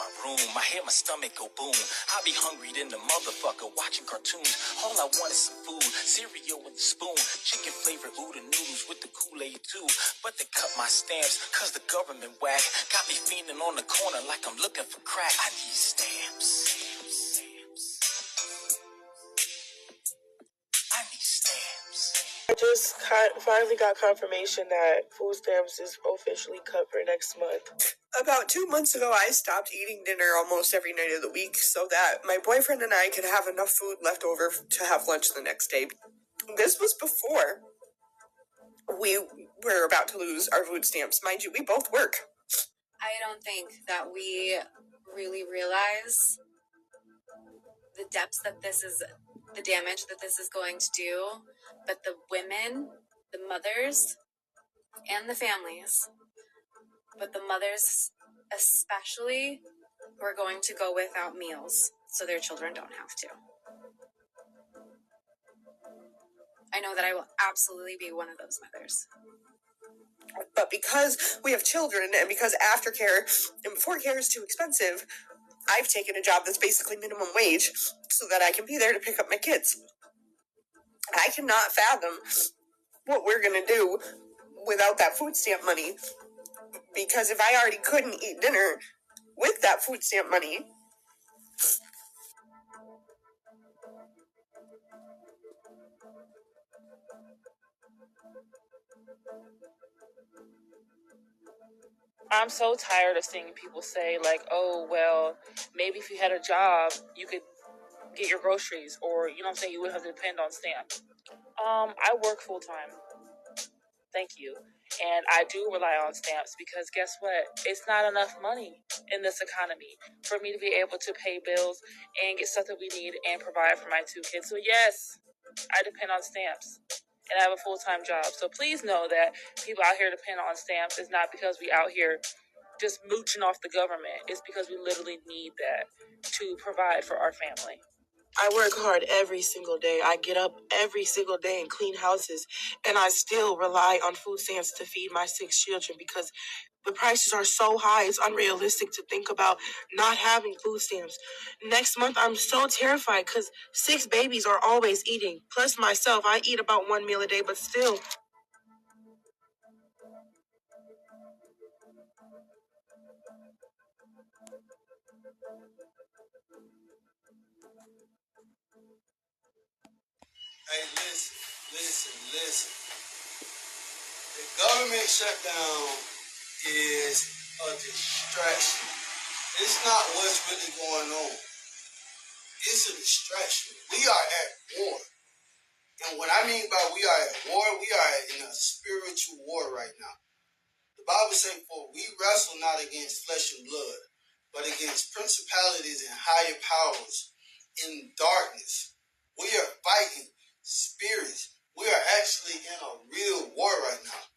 my room. I hear my stomach go boom. I be hungry than the motherfucker watching cartoons. All I want is some food, cereal with a spoon, chicken flavored Oodle noodles with the Kool-Aid too. But they cut my stamps cause the government whack got me fiending on the corner like I'm looking for crack. I need stamps. I need stamps. I just finally got confirmation that food stamps is officially cut for next month. About 2 months ago, I stopped eating dinner almost every night of the week so that my boyfriend and I could have enough food left over to have lunch the next day. This was before we were about to lose our food stamps. Mind you, we both work. I don't think that we really realize the depths that this is, the damage that this is going to do, but the women, the mothers, and the families, but the mothers especially, who are going to go without meals so their children don't have to. I know that I will absolutely be one of those mothers. But because we have children and because aftercare and before care is too expensive, I've taken a job that's basically minimum wage so that I can be there to pick up my kids. I cannot fathom what we're going to do without that food stamp money, because if I already couldn't eat dinner with that food stamp money, I'm so tired of seeing people say, like, oh, well, maybe if you had a job, you could get your groceries, or, you know what I'm saying, you wouldn't have to depend on stamps. I work full-time. Thank you. And I do rely on stamps because guess what? It's not enough money in this economy for me to be able to pay bills and get stuff that we need and provide for my 2 kids. So yes, I depend on stamps. And I have a full-time job. So please know that people out here depend on stamps. It's not because we out here just mooching off the government. It's because we literally need that to provide for our family. I work hard every single day. I get up every single day and clean houses. And I still rely on food stamps to feed my 6 children because the prices are so high. It's unrealistic to think about not having food stamps. Next month, I'm so terrified because 6 babies are always eating. Plus myself, I eat about 1 meal a day, but still. Hey, listen. The government shutdown is a distraction. It's not what's really going on. It's a distraction. We are at war. And what I mean by we are at war, we are in a spiritual war right now. The Bible says, for we wrestle not against flesh and blood, but against principalities and higher powers in darkness. We are fighting spirits. We are actually in a real war right now.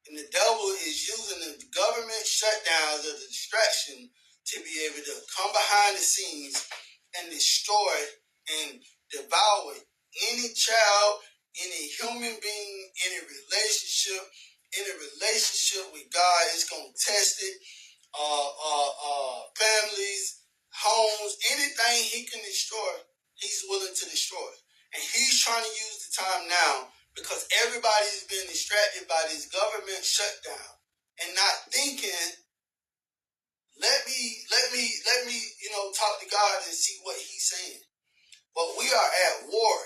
And the devil is using the government shutdowns as a distraction to be able to come behind the scenes and destroy and devour any child, any human being, any relationship with God. Is going to test it. Families, homes, anything he can destroy, he's willing to destroy. And he's trying to use the time now because everybody's been distracted by this government shutdown and not thinking, let me, talk to God and see what he's saying. But we are at war,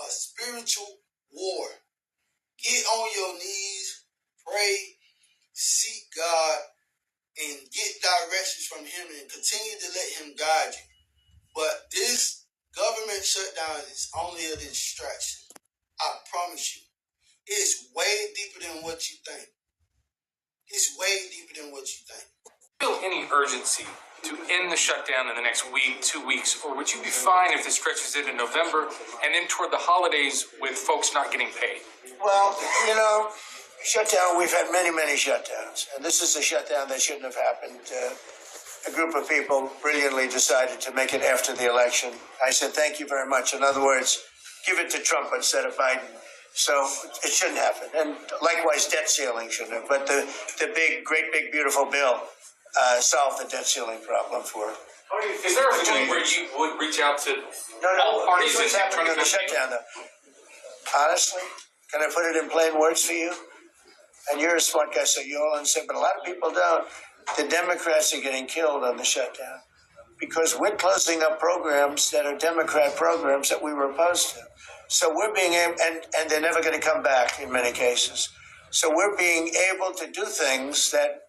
a spiritual war. Get on your knees, pray, seek God, and get directions from him and continue to let him guide you. But this government shutdown is only a distraction. I promise you. It's way deeper than what you think. It's way deeper than what you think. Feel any urgency to end the shutdown in the next week, 2 weeks, or would you be fine if this stretches into November and then toward the holidays with folks not getting paid? Well, shutdown, we've had many, many shutdowns, and this is a shutdown that shouldn't have happened. A group of people brilliantly decided to make it after the election. I said, thank you very much. In other words, give it to Trump instead of Biden. So it shouldn't happen. And likewise, debt ceiling shouldn't have. But the great big, beautiful bill solve the debt ceiling problem for. Is there a point where you would reach out to all parties Here's what's and happening on the shutdown, though. Honestly, can I put it in plain words for you? And you're a smart guy, so you all understand, but a lot of people don't. The Democrats are getting killed on the shutdown because we're closing up programs that are Democrat programs that we were opposed to. So we're being able, and they're never going to come back in many cases. So we're being able to do things that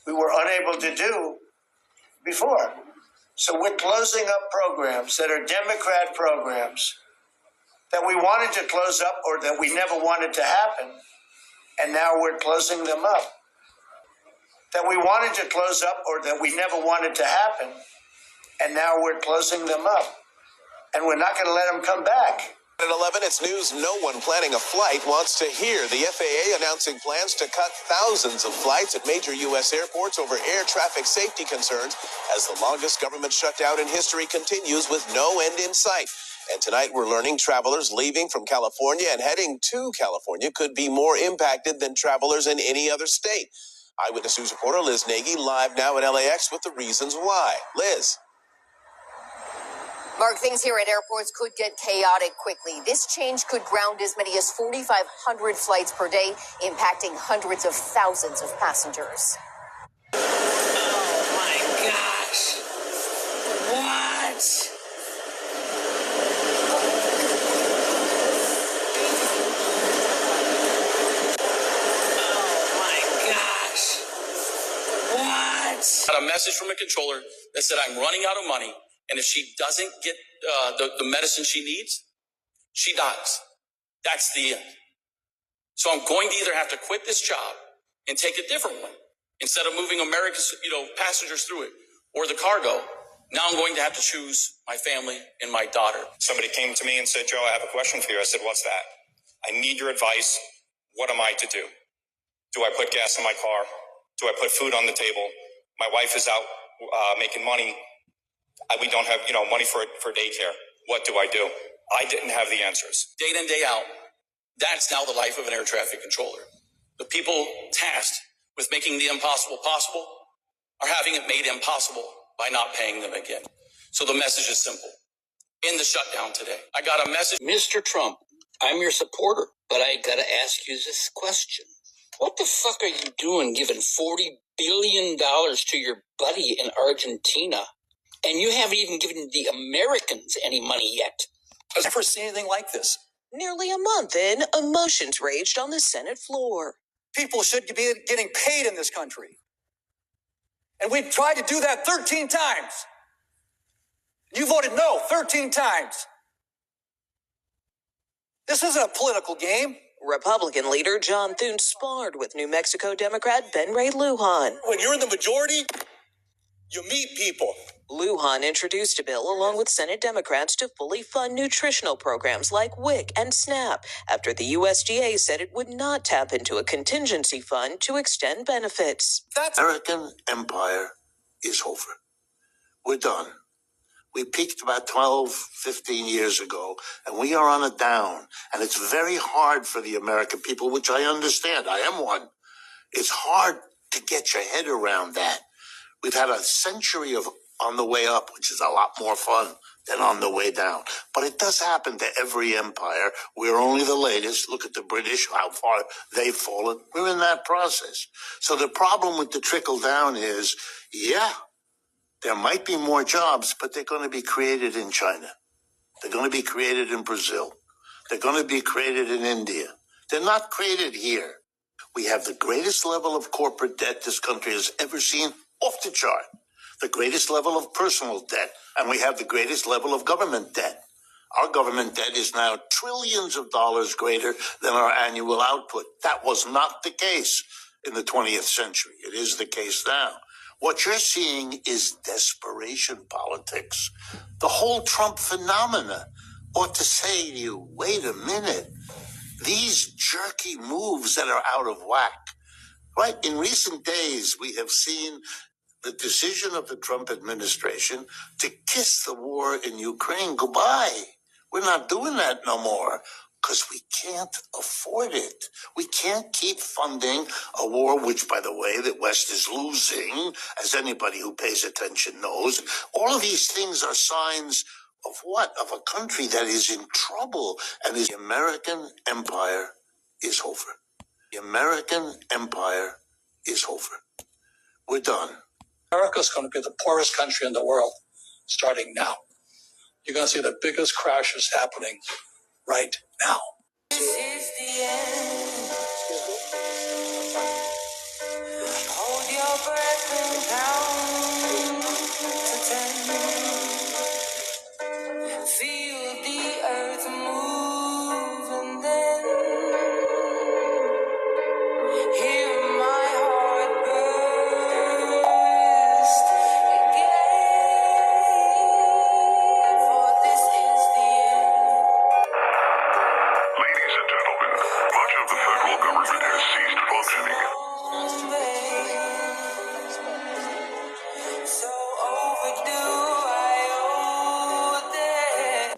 we were unable to do before. So we're closing up programs that are Democrat programs that we wanted to close up or that we never wanted to happen, and now we're closing them up. That we wanted to close up or that we never wanted to happen, and now we're closing them up. And we're not going to let them come back. At 11, it's news no one planning a flight wants to hear. The FAA announcing plans to cut thousands of flights at major U.S. airports over air traffic safety concerns as the longest government shutdown in history continues with no end in sight. And tonight we're learning travelers leaving from California and heading to California could be more impacted than travelers in any other state. Eyewitness News reporter Liz Nagy live now at LAX with the reasons why. Liz. Mark, things here at airports could get chaotic quickly. This change could ground as many as 4,500 flights per day, impacting hundreds of thousands of passengers. Oh my gosh. What? Oh my gosh. What? Got a message from a controller that said I'm running out of money. And if she doesn't get the medicine she needs, she dies. That's the end. So I'm going to either have to quit this job and take a different one instead of moving America's, passengers through it or the cargo. Now I'm going to have to choose my family and my daughter. Somebody came to me and said, Joe, I have a question for you. I said, what's that? I need your advice. What am I to do? Do I put gas in my car? Do I put food on the table? My wife is out making money. We don't have, money for daycare. What do I do? I didn't have the answers. Day in and day out, that's now the life of an air traffic controller. The people tasked with making the impossible possible are having it made impossible by not paying them again. So the message is simple. In the shutdown today, I got a message. Mr. Trump, I'm your supporter, but I gotta ask you this question. What the fuck are you doing giving $40 billion to your buddy in Argentina? And you haven't even given the Americans any money yet. I've never seen anything like this. Nearly a month in, emotions raged on the Senate floor. People should be getting paid in this country. And we've tried to do that 13 times. You voted no 13 times. This isn't a political game. Republican leader John Thune sparred with New Mexico Democrat Ben Ray Lujan. When you're in the majority, you meet people. Lujan introduced a bill along with Senate Democrats to fully fund nutritional programs like WIC and SNAP after the USDA said it would not tap into a contingency fund to extend benefits. That American empire is over. We're done. We peaked about 12, 15 years ago, and we are on a down. And it's very hard for the American people, which I understand. I am one. It's hard to get your head around that. We've had a century of on the way up, which is a lot more fun than on the way down. But it does happen to every empire. We're only the latest. Look at the British, how far they've fallen. We're in that process. So the problem with the trickle down is, there might be more jobs, but they're going to be created in China. They're going to be created in Brazil. They're going to be created in India. They're not created here. We have the greatest level of corporate debt this country has ever seen, off the chart. The greatest level of personal debt, and we have the greatest level of government debt. Our government debt is now trillions of dollars greater than our annual output. That was not the case in the 20th century. It is the case now. What you're seeing is desperation politics. The whole Trump phenomena ought to say to you, wait a minute, these jerky moves that are out of whack, right? In recent days, we have seen the decision of the Trump administration to kiss the war in Ukraine goodbye. We're not doing that no more. because we can't afford it. We can't keep funding a war, which, by the way, the West is losing, as anybody who pays attention knows. All of these things are signs of what? Of a country that is in trouble. And the American empire is over. The American empire is over. We're done. America's going to be the poorest country in the world starting now. You're going to see the biggest crashes happening right now. This is the end. Hold your breath and count to 10. Feel the earth move and then hear my heart burst again. For this is the end. Ladies and gentlemen, much of the federal government has ceased functioning. So overdue, I owe that.